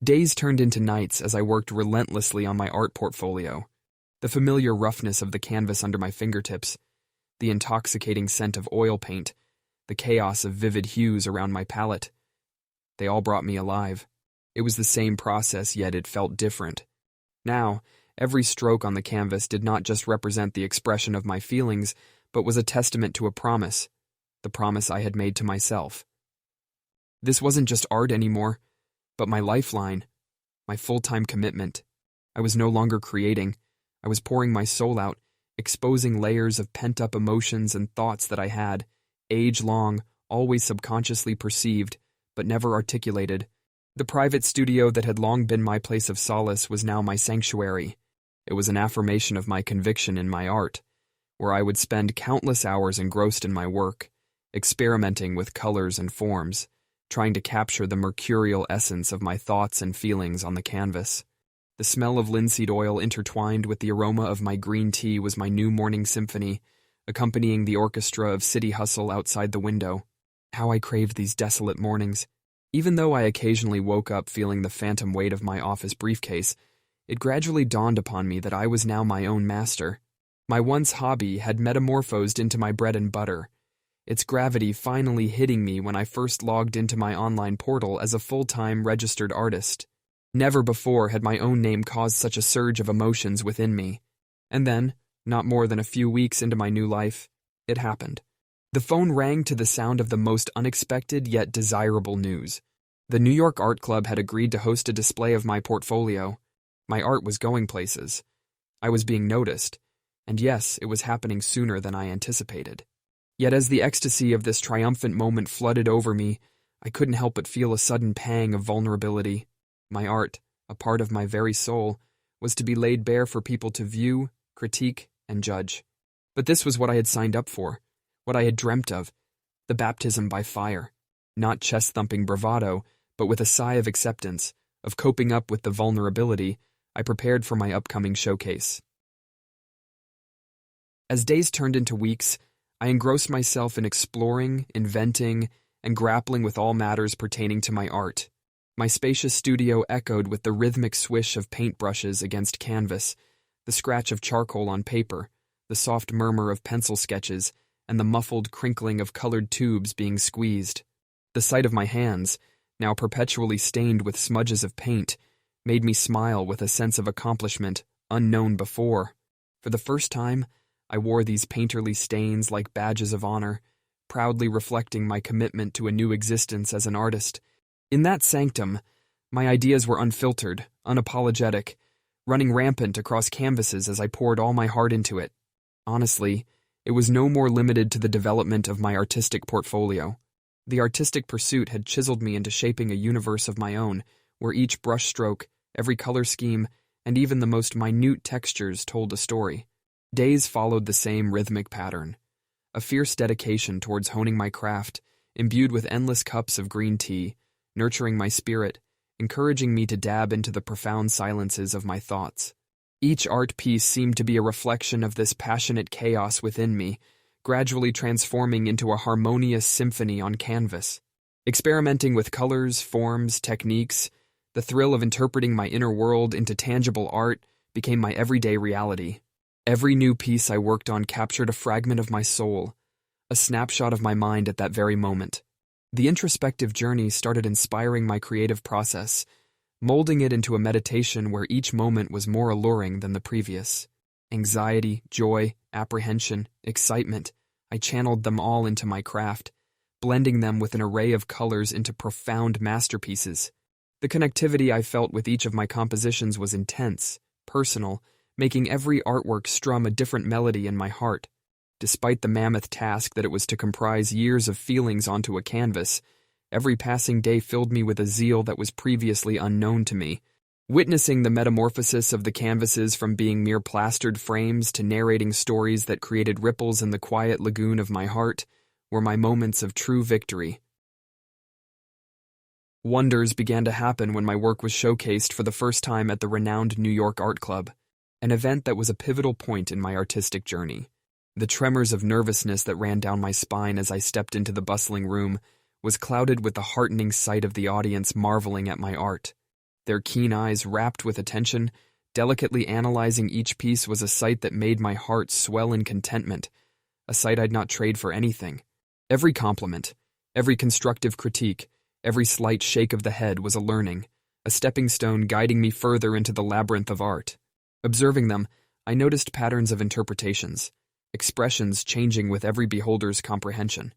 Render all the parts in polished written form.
Days turned into nights as I worked relentlessly on my art portfolio. The familiar roughness of the canvas under my fingertips, the intoxicating scent of oil paint, the chaos of vivid hues around my palette. They all brought me alive. It was the same process, yet it felt different. Now, every stroke on the canvas did not just represent the expression of my feelings, but was a testament to a promise, the promise I had made to myself. This wasn't just art anymore, but my lifeline, my full-time commitment. I was no longer creating. I was pouring my soul out, exposing layers of pent-up emotions and thoughts that I had, age-long, always subconsciously perceived, but never articulated. The private studio that had long been my place of solace was now my sanctuary. It was an affirmation of my conviction in my art, where I would spend countless hours engrossed in my work, experimenting with colors and forms, trying to capture the mercurial essence of my thoughts and feelings on the canvas. The smell of linseed oil intertwined with the aroma of my green tea was my new morning symphony, accompanying the orchestra of city hustle outside the window. How I craved these desolate mornings. Even though I occasionally woke up feeling the phantom weight of my office briefcase, it gradually dawned upon me that I was now my own master. My once hobby had metamorphosed into my bread and butter, its gravity finally hitting me when I first logged into my online portal as a full-time registered artist. Never before had my own name caused such a surge of emotions within me. And then, not more than a few weeks into my new life, it happened. The phone rang to the sound of the most unexpected yet desirable news. The New York Art Club had agreed to host a display of my portfolio. My art was going places. I was being noticed. And yes, it was happening sooner than I anticipated. Yet as the ecstasy of this triumphant moment flooded over me, I couldn't help but feel a sudden pang of vulnerability. My art, a part of my very soul, was to be laid bare for people to view, critique, and judge. But this was what I had signed up for, what I had dreamt of, the baptism by fire. Not chest-thumping bravado, but with a sigh of acceptance, of coping up with the vulnerability, I prepared for my upcoming showcase. As days turned into weeks, I engrossed myself in exploring, inventing, and grappling with all matters pertaining to my art. My spacious studio echoed with the rhythmic swish of paintbrushes against canvas, the scratch of charcoal on paper, the soft murmur of pencil sketches, and the muffled crinkling of colored tubes being squeezed. The sight of my hands, now perpetually stained with smudges of paint, made me smile with a sense of accomplishment unknown before. For the first time, I wore these painterly stains like badges of honor, proudly reflecting my commitment to a new existence as an artist. In that sanctum, my ideas were unfiltered, unapologetic, running rampant across canvases as I poured all my heart into it. Honestly, it was no more limited to the development of my artistic portfolio. The artistic pursuit had chiseled me into shaping a universe of my own, where each brushstroke, every color scheme, and even the most minute textures told a story. Days followed the same rhythmic pattern. A fierce dedication towards honing my craft, imbued with endless cups of green tea, nurturing my spirit, encouraging me to dab into the profound silences of my thoughts. Each art piece seemed to be a reflection of this passionate chaos within me, gradually transforming into a harmonious symphony on canvas. Experimenting with colors, forms, techniques, the thrill of interpreting my inner world into tangible art became my everyday reality. Every new piece I worked on captured a fragment of my soul, a snapshot of my mind at that very moment. The introspective journey started inspiring my creative process, molding it into a meditation where each moment was more alluring than the previous. Anxiety, joy, apprehension, excitement, I channeled them all into my craft, blending them with an array of colors into profound masterpieces. The connectivity I felt with each of my compositions was intense, personal, making every artwork strum a different melody in my heart. Despite the mammoth task that it was to comprise years of feelings onto a canvas, every passing day filled me with a zeal that was previously unknown to me. Witnessing the metamorphosis of the canvases from being mere plastered frames to narrating stories that created ripples in the quiet lagoon of my heart were my moments of true victory. Wonders began to happen when my work was showcased for the first time at the renowned New York Art Club, an event that was a pivotal point in my artistic journey. The tremors of nervousness that ran down my spine as I stepped into the bustling room was clouded with the heartening sight of the audience marveling at my art. their keen eyes rapt with attention, delicately analyzing each piece was a sight that made my heart swell in contentment, a sight I'd not trade for anything. Every compliment, every constructive critique, every slight shake of the head was a learning, a stepping stone guiding me further into the labyrinth of art. Observing them, I noticed patterns of interpretations, expressions changing with every beholder's comprehension.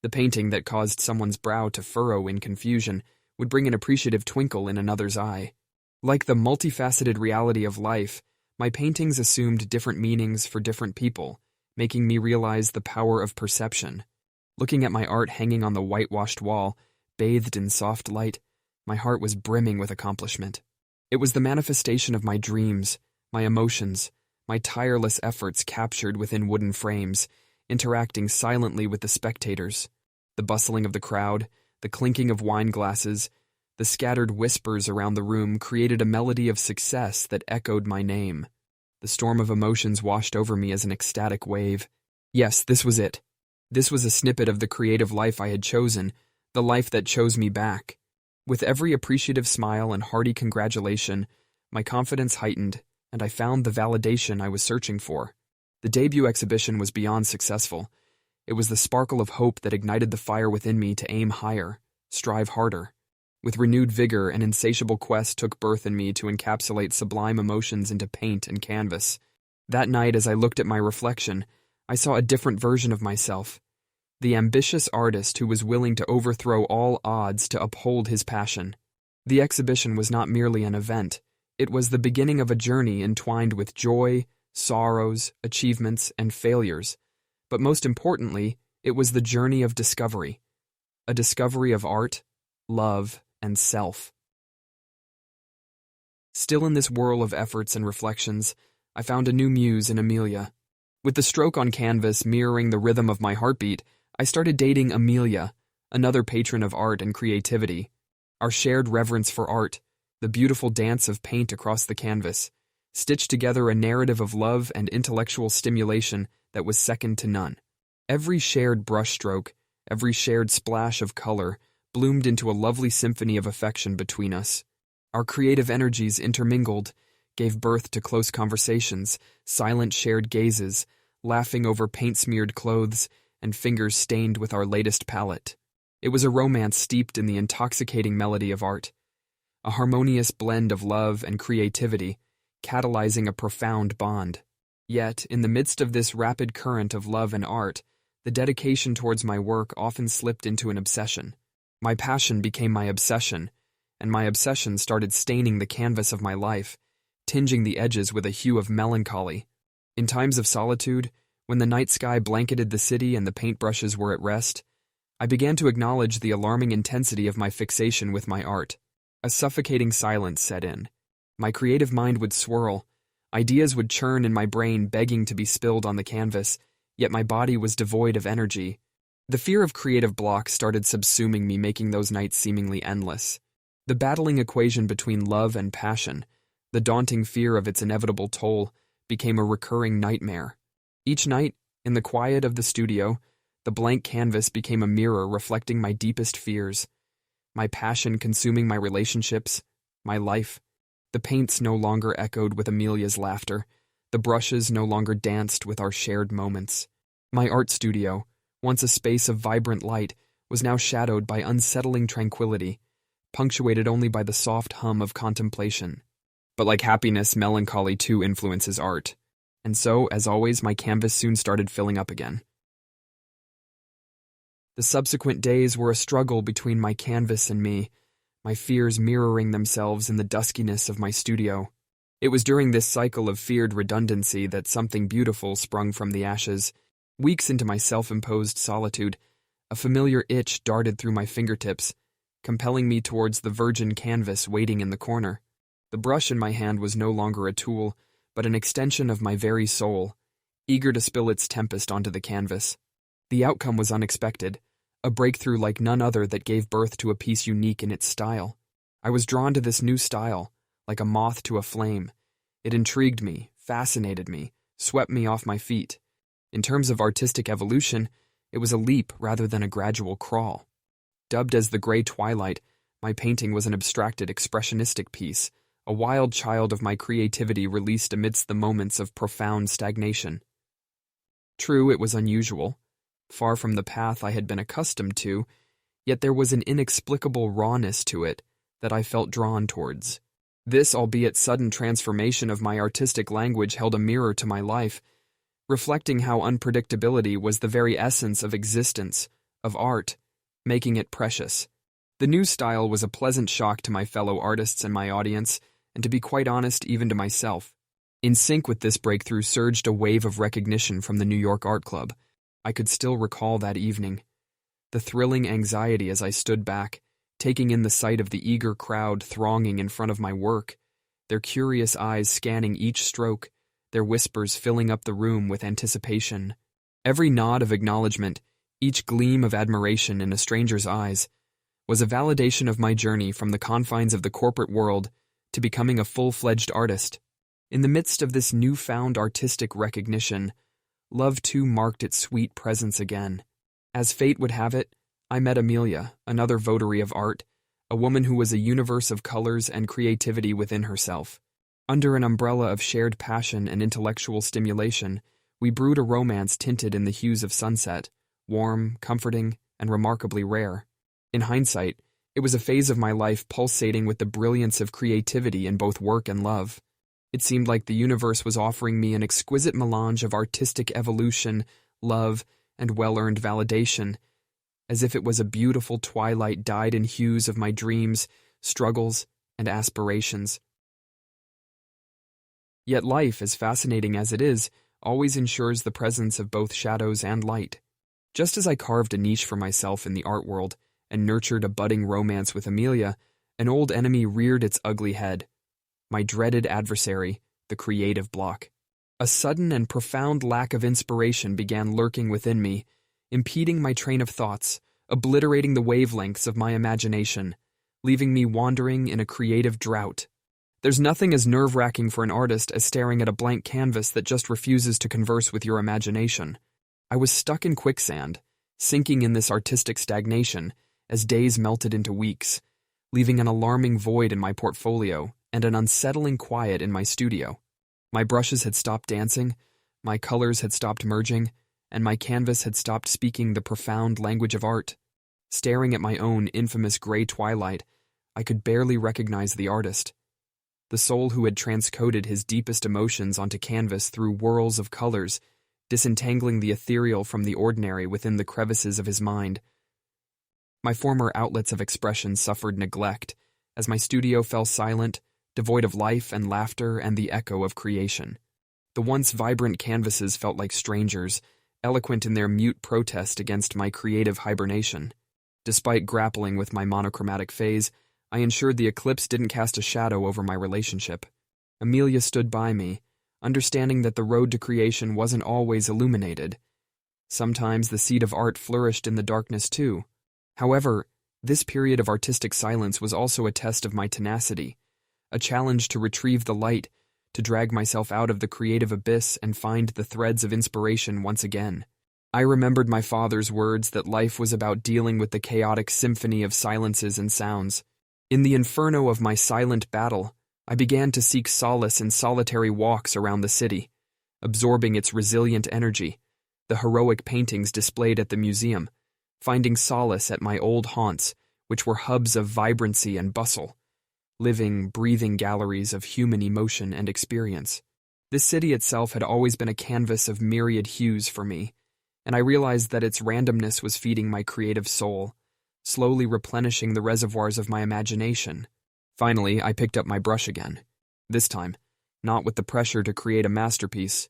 The painting that caused someone's brow to furrow in confusion would bring an appreciative twinkle in another's eye. Like the multifaceted reality of life, my paintings assumed different meanings for different people, making me realize the power of perception. Looking at my art hanging on the whitewashed wall, bathed in soft light, my heart was brimming with accomplishment. It was the manifestation of my dreams, my emotions, my tireless efforts captured within wooden frames, interacting silently with the spectators. The bustling of the crowd, the clinking of wine glasses, the scattered whispers around the room created a melody of success that echoed my name. The storm of emotions washed over me as an ecstatic wave. Yes, this was it. This was a snippet of the creative life I had chosen, the life that chose me back. With every appreciative smile and hearty congratulation, my confidence heightened, and I found the validation I was searching for. The debut exhibition was beyond successful. It was the sparkle of hope that ignited the fire within me to aim higher, strive harder. With renewed vigor, an insatiable quest took birth in me to encapsulate sublime emotions into paint and canvas. That night, as I looked at my reflection, I saw a different version of myself. The ambitious artist who was willing to overthrow all odds to uphold his passion. The exhibition was not merely an event. It was the beginning of a journey entwined with joy, sorrows, achievements, and failures. But most importantly, it was the journey of discovery. A discovery of art, love, and self. Still in this whirl of efforts and reflections, I found a new muse in Amelia. With the stroke on canvas mirroring the rhythm of my heartbeat, I started dating Amelia, another patron of art and creativity. Our shared reverence for art, the beautiful dance of paint across the canvas, stitched together a narrative of love and intellectual stimulation that was second to none. Every shared brushstroke, every shared splash of color, bloomed into a lovely symphony of affection between us. Our creative energies intermingled, gave birth to close conversations, silent shared gazes, laughing over paint-smeared clothes, and fingers stained with our latest palette. It was a romance steeped in the intoxicating melody of art, a harmonious blend of love and creativity, catalyzing a profound bond. Yet, in the midst of this rapid current of love and art, the dedication towards my work often slipped into an obsession. My passion became my obsession, and my obsession started staining the canvas of my life, tinging the edges with a hue of melancholy. In times of solitude, when the night sky blanketed the city and the paintbrushes were at rest, I began to acknowledge the alarming intensity of my fixation with my art. A suffocating silence set in. My creative mind would swirl. Ideas would churn in my brain, begging to be spilled on the canvas, yet my body was devoid of energy. The fear of creative block started subsuming me, making those nights seemingly endless. The battling equation between love and passion, the daunting fear of its inevitable toll, became a recurring nightmare. Each night, in the quiet of the studio, the blank canvas became a mirror reflecting my deepest fears. My passion consuming my relationships, my life. The paints no longer echoed with Amelia's laughter. The brushes no longer danced with our shared moments. My art studio, once a space of vibrant light, was now shadowed by unsettling tranquility, punctuated only by the soft hum of contemplation. But like happiness, melancholy too influences art. And so, as always, my canvas soon started filling up again. The subsequent days were a struggle between my canvas and me, my fears mirroring themselves in the duskiness of my studio. It was during this cycle of feared redundancy that something beautiful sprung from the ashes. Weeks into my self-imposed solitude, a familiar itch darted through my fingertips, compelling me towards the virgin canvas waiting in the corner. The brush in my hand was no longer a tool, but an extension of my very soul, eager to spill its tempest onto the canvas. The outcome was unexpected, a breakthrough like none other that gave birth to a piece unique in its style. I was drawn to this new style, like a moth to a flame. It intrigued me, fascinated me, swept me off my feet. In terms of artistic evolution, it was a leap rather than a gradual crawl. Dubbed as the Gray Twilight, My painting was an abstracted, expressionistic piece, a wild child of my creativity released amidst the moments of profound stagnation. True, it was unusual, far from the path I had been accustomed to, yet there was an inexplicable rawness to it that I felt drawn towards. This, albeit sudden transformation of my artistic language held a mirror to my life, reflecting how unpredictability was the very essence of existence, of art, making it precious. The new style was a pleasant shock to my fellow artists and my audience, and to be quite honest, even to myself. In sync with this breakthrough surged a wave of recognition from the New York Art Club. I could still recall that evening. The thrilling anxiety as I stood back, taking in the sight of the eager crowd thronging in front of my work, their curious eyes scanning each stroke, their whispers filling up the room with anticipation. Every nod of acknowledgement, each gleam of admiration in a stranger's eyes, was a validation of my journey from the confines of the corporate world to becoming a full-fledged artist. In the midst of this newfound artistic recognition, love too marked its sweet presence again. As fate would have it, I met Amelia, another votary of art, a woman who was a universe of colors and creativity within herself. Under an umbrella of shared passion and intellectual stimulation, we brewed a romance tinted in the hues of sunset, warm, comforting, and remarkably rare. In hindsight, it was a phase of my life pulsating with the brilliance of creativity in both work and love. It seemed like the universe was offering me an exquisite melange of artistic evolution, love, and well-earned validation, as if it was a beautiful twilight dyed in hues of my dreams, struggles, and aspirations. Yet life, as fascinating as it is, always ensures the presence of both shadows and light. Just as I carved a niche for myself in the art world and nurtured a budding romance with Amelia, an old enemy reared its ugly head. My dreaded adversary, the creative block. A sudden and profound lack of inspiration began lurking within me, impeding my train of thoughts, obliterating the wavelengths of my imagination, leaving me wandering in a creative drought. There's nothing as nerve-wracking for an artist as staring at a blank canvas that just refuses to converse with your imagination. I was stuck in quicksand, sinking in this artistic stagnation as days melted into weeks, leaving an alarming void in my portfolio and an unsettling quiet in my studio. My brushes had stopped dancing, my colors had stopped merging, and my canvas had stopped speaking the profound language of art. Staring at my own infamous gray twilight, I could barely recognize the artist. The soul who had transcoded his deepest emotions onto canvas through whirls of colors, disentangling the ethereal from the ordinary within the crevices of his mind. My former outlets of expression suffered neglect, as my studio fell silent, devoid of life and laughter and the echo of creation. The once vibrant canvases felt like strangers, eloquent in their mute protest against my creative hibernation. Despite grappling with my monochromatic phase, I ensured the eclipse didn't cast a shadow over my relationship. Amelia stood by me, understanding that the road to creation wasn't always illuminated. Sometimes the seed of art flourished in the darkness too. However, this period of artistic silence was also a test of my tenacity, a challenge to retrieve the light, to drag myself out of the creative abyss and find the threads of inspiration once again. I remembered my father's words that life was about dealing with the chaotic symphony of silences and sounds. In the inferno of my silent battle, I began to seek solace in solitary walks around the city, absorbing its resilient energy, the heroic paintings displayed at the museum, finding solace at my old haunts, which were hubs of vibrancy and bustle, living, breathing galleries of human emotion and experience. This city itself had always been a canvas of myriad hues for me, and I realized that its randomness was feeding my creative soul, slowly replenishing the reservoirs of my imagination. Finally, I picked up my brush again, this time, not with the pressure to create a masterpiece,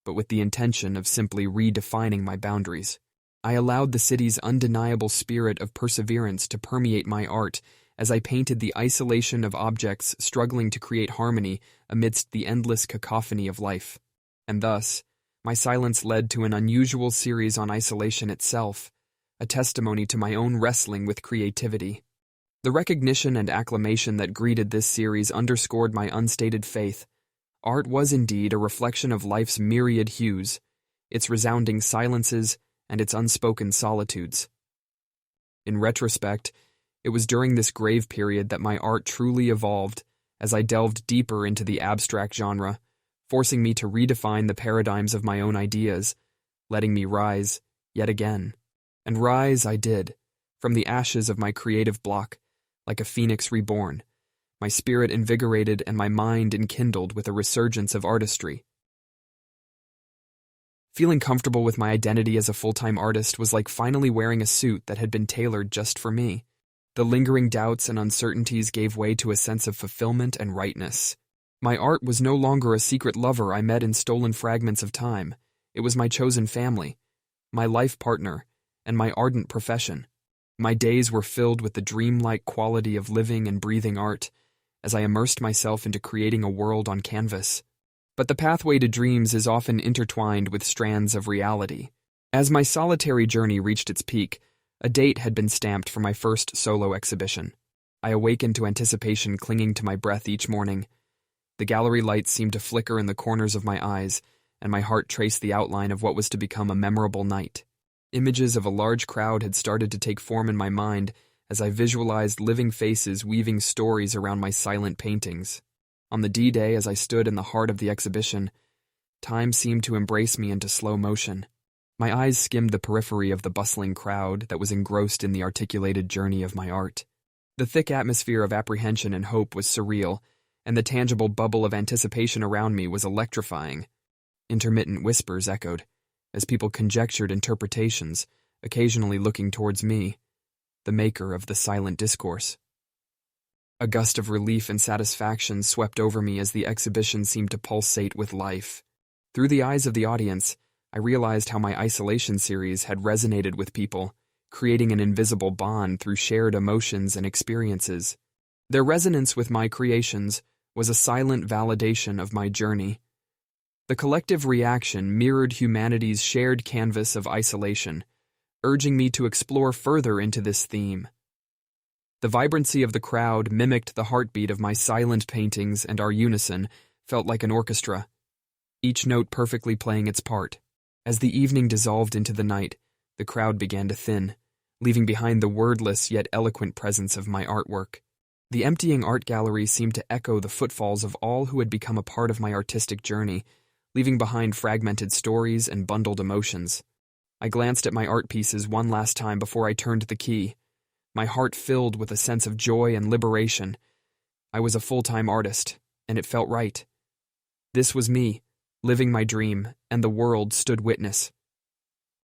but with the intention of simply redefining my boundaries. I allowed the city's undeniable spirit of perseverance to permeate my art as I painted the isolation of objects struggling to create harmony amidst the endless cacophony of life. And thus, my silence led to an unusual series on isolation itself, a testimony to my own wrestling with creativity. The recognition and acclamation that greeted this series underscored my unstated faith. Art was indeed a reflection of life's myriad hues, its resounding silences, and its unspoken solitudes. In retrospect, It was during this grave period that my art truly evolved, as I delved deeper into the abstract genre, forcing me to redefine the paradigms of my own ideas, letting me rise, yet again. And rise I did, from the ashes of my creative block, like a phoenix reborn, my spirit invigorated and my mind enkindled with a resurgence of artistry. Feeling comfortable with my identity as a full-time artist was like finally wearing a suit that had been tailored just for me. The lingering doubts and uncertainties gave way to a sense of fulfillment and rightness. My art was no longer a secret lover I met in stolen fragments of time. It was my chosen family, my life partner, and my ardent profession. My days were filled with the dreamlike quality of living and breathing art, as I immersed myself into creating a world on canvas. But the pathway to dreams is often intertwined with strands of reality. As my solitary journey reached its peak, a date had been stamped for my first solo exhibition. I awakened to anticipation clinging to my breath each morning. The gallery lights seemed to flicker in the corners of my eyes, and my heart traced the outline of what was to become a memorable night. Images of a large crowd had started to take form in my mind as I visualized living faces weaving stories around my silent paintings. On the D-Day, as I stood in the heart of the exhibition, time seemed to embrace me into slow motion. My eyes skimmed the periphery of the bustling crowd that was engrossed in the articulated journey of my art. The thick atmosphere of apprehension and hope was surreal, and the tangible bubble of anticipation around me was electrifying. Intermittent whispers echoed, as people conjectured interpretations, occasionally looking towards me, the maker of the silent discourse. A gust of relief and satisfaction swept over me as the exhibition seemed to pulsate with life. Through the eyes of the audience, I realized how my isolation series had resonated with people, creating an invisible bond through shared emotions and experiences. Their resonance with my creations was a silent validation of my journey. The collective reaction mirrored humanity's shared canvas of isolation, urging me to explore further into this theme. The vibrancy of the crowd mimicked the heartbeat of my silent paintings, and our unison felt like an orchestra, each note perfectly playing its part. As the evening dissolved into the night, the crowd began to thin, leaving behind the wordless yet eloquent presence of my artwork. The emptying art gallery seemed to echo the footfalls of all who had become a part of my artistic journey, leaving behind fragmented stories and bundled emotions. I glanced at my art pieces one last time before I turned the key, my heart filled with a sense of joy and liberation. I was a full-time artist, and it felt right. This was me, living my dream, and the world stood witness.